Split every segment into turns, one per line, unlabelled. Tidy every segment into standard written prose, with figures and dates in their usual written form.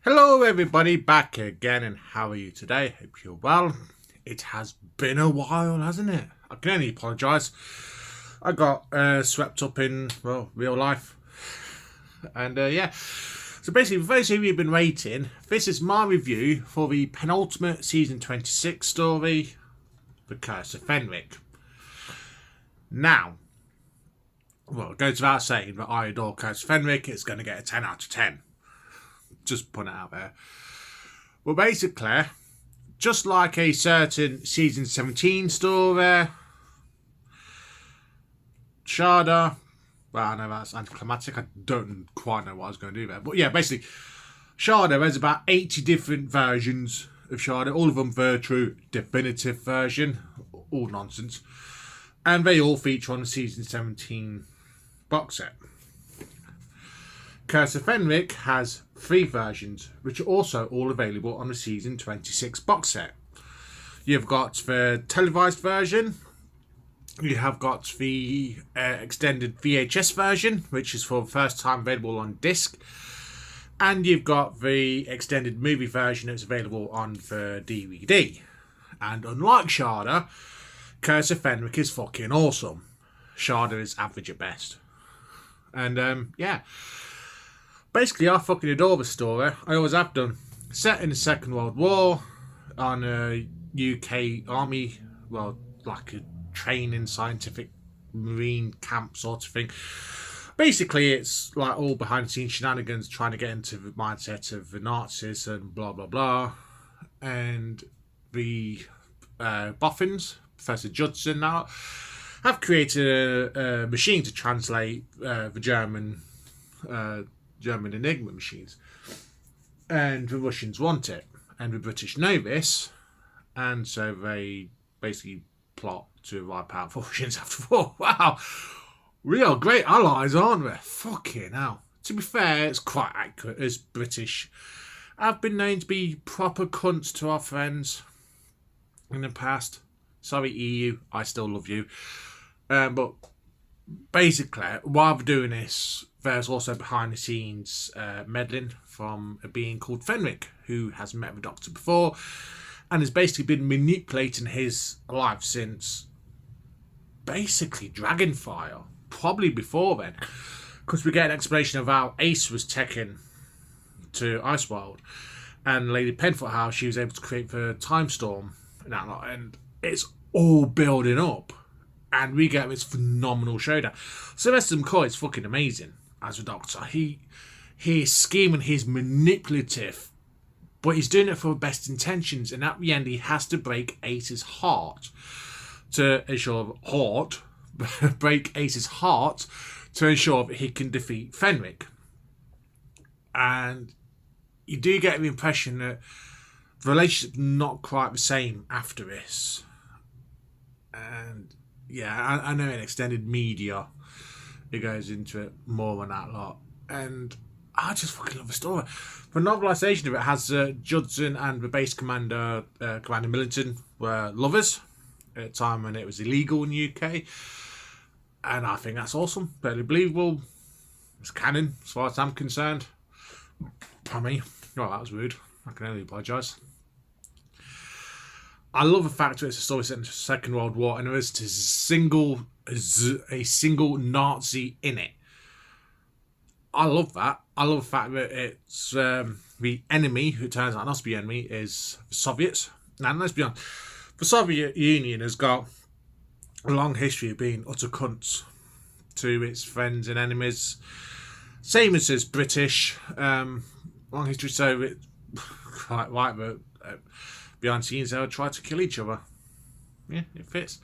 Hello everybody, back again, and how are you today? Hope you're well. It has been a while, hasn't it? I can only apologise. I got swept up in, real life. And yeah, so basically for those of you who've been waiting, this is my review for the penultimate Season 26 story, The Curse of Fenric. Now, well, it goes without saying that I adore Curse of Fenric. It's going to get a 10 out of 10. Just putting it out there. Well, basically, just like a certain Season 17 story, Sharda, well, I know that's anticlimactic. I don't quite know what I was going to do there. But yeah, basically, Sharda, there's about 80 different versions of Sharda. All of them the true definitive version. All nonsense. And they all feature on the Season 17 box set. Curse of Fenric has 3 versions, which are also all available on the Season 26 box set. You've got the televised version, you have got the extended VHS version, which is for the first time available on disc, and you've got the extended movie version that's available on the DVD. And unlike Sharda, Curse of Fenric is fucking awesome. Sharda is average at best. And yeah. Basically, I fucking adore the story. I always have done. Set in the Second World War on a UK army, well, like a training scientific marine camp sort of thing. Basically, it's like all behind the scenes shenanigans trying to get into the mindset of the Nazis and blah, blah, blah. And the boffins, Professor Judson now, have created a machine to translate the German Enigma machines, and the Russians want it, and the British know this, and so they basically plot to wipe out the Russians after the war. Wow, we are great allies, aren't we? Fucking hell. To be fair, it's quite accurate, as British have been known to be proper cunts to our friends in the past. Sorry, EU, I still love you, but basically, while we're doing this, there's also behind the scenes meddling from a being called Fenric, who has met the Doctor before and has basically been manipulating his life since basically Dragonfire, probably before then, because we get an explanation of how Ace was taken to Iceworld and Lady Penfoot, how she was able to create the time storm and that lot, and it's all building up. And we get this phenomenal showdown. Sylvester McCoy is fucking amazing as a Doctor. He is scheming, he's manipulative, but he's doing it for the best intentions. And at the end, he has to break Ace's heart to ensure break Ace's heart to ensure that he can defeat Fenric. And you do get the impression that the relationship's not quite the same after this. And yeah, I know in extended media it goes into it more than that lot. And I just fucking love the story. The novelisation of it has Judson and the base commander, Commander Millington, were lovers at a time when it was illegal in the UK. And I think that's awesome. Very believable. It's canon, as far as I'm concerned. Pardon me. Oh, that was rude. I can only apologise. I love the fact that it's a story set in the Second World War and there is a single Nazi in it. I love that. I love the fact that it's the enemy, who turns out not to be enemy, is the Soviets. Now, let's be honest, the Soviet Union has got a long history of being utter cunts to its friends and enemies. Same as is British. Long history, so it's quite right, but behind the scenes, they'll try to kill each other. Yeah, it fits.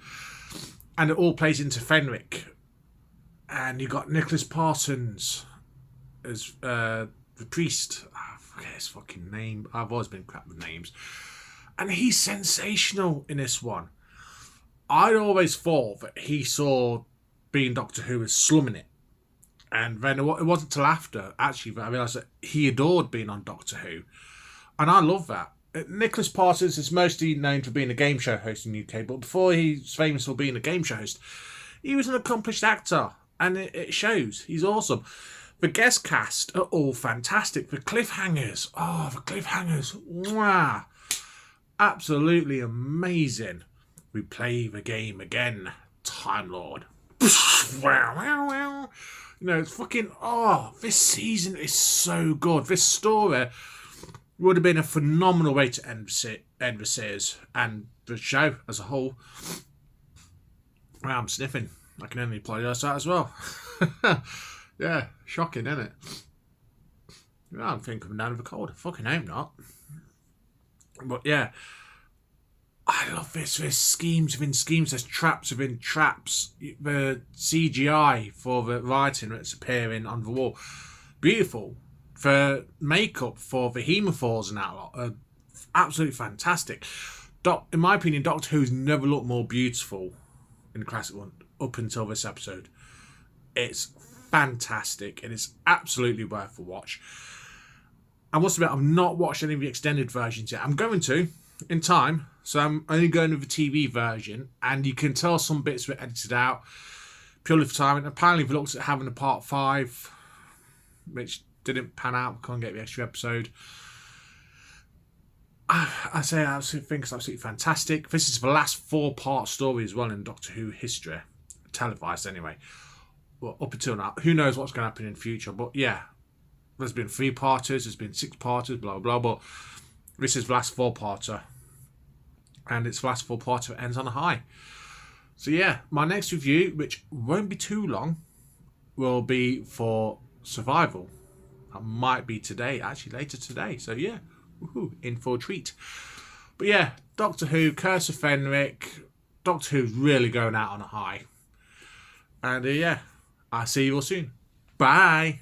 And it all plays into Fenric. And you got Nicholas Parsons as the priest. I forget his fucking name. I've always been crap with names. And he's sensational in this one. I'd always thought that he saw being Doctor Who as slumming it. And then it wasn't till after, actually, that I realised that he adored being on Doctor Who. And I love that. Nicholas Parsons is mostly known for being a game show host in the UK, but before he's famous for being a game show host, he was an accomplished actor, and it shows. He's awesome. The guest cast are all fantastic. The cliffhangers. Oh, the cliffhangers. Wow. Absolutely amazing. We play the game again. Time Lord. You know, it's fucking... Oh, this season is so good. This story would have been a phenomenal way to end the series and the show as a whole. Well, I'm sniffing. I can only apologise for that as well. Yeah, shocking, isn't it? Well, I'm thinking down with a cold. Fucking hope not. But yeah, I love this. There's schemes within schemes. There's traps within traps. The CGI for the writing that's appearing on the wall. Beautiful. The makeup for the hemophores and that lot are absolutely fantastic. In my opinion, Doctor Who's never looked more beautiful in the classic one up until this episode. It's fantastic and it's absolutely worth a watch. I must admit, I've not watched any of the extended versions yet. I'm going to in time, so I'm only going with the TV version, and you can tell some bits were edited out purely for time. And apparently, they looked at having a part 5, which didn't pan out. Can't get the extra episode. I say I absolutely think it's absolutely fantastic. This is the last 4-part story as well in Doctor Who history, televised anyway. Well, up until now, who knows what's going to happen in the future? But yeah, there's been 3-parters, there's been 6-parters, blah blah. But this is the last 4-parter, and it's the last 4-parter that ends on a high. So yeah, my next review, which won't be too long, will be for Survival. That might be today, actually later today. So yeah, woohoo, in for a treat. But yeah, Doctor Who, Curse of Fenric. Doctor Who's really going out on a high. And yeah, I'll see you all soon. Bye.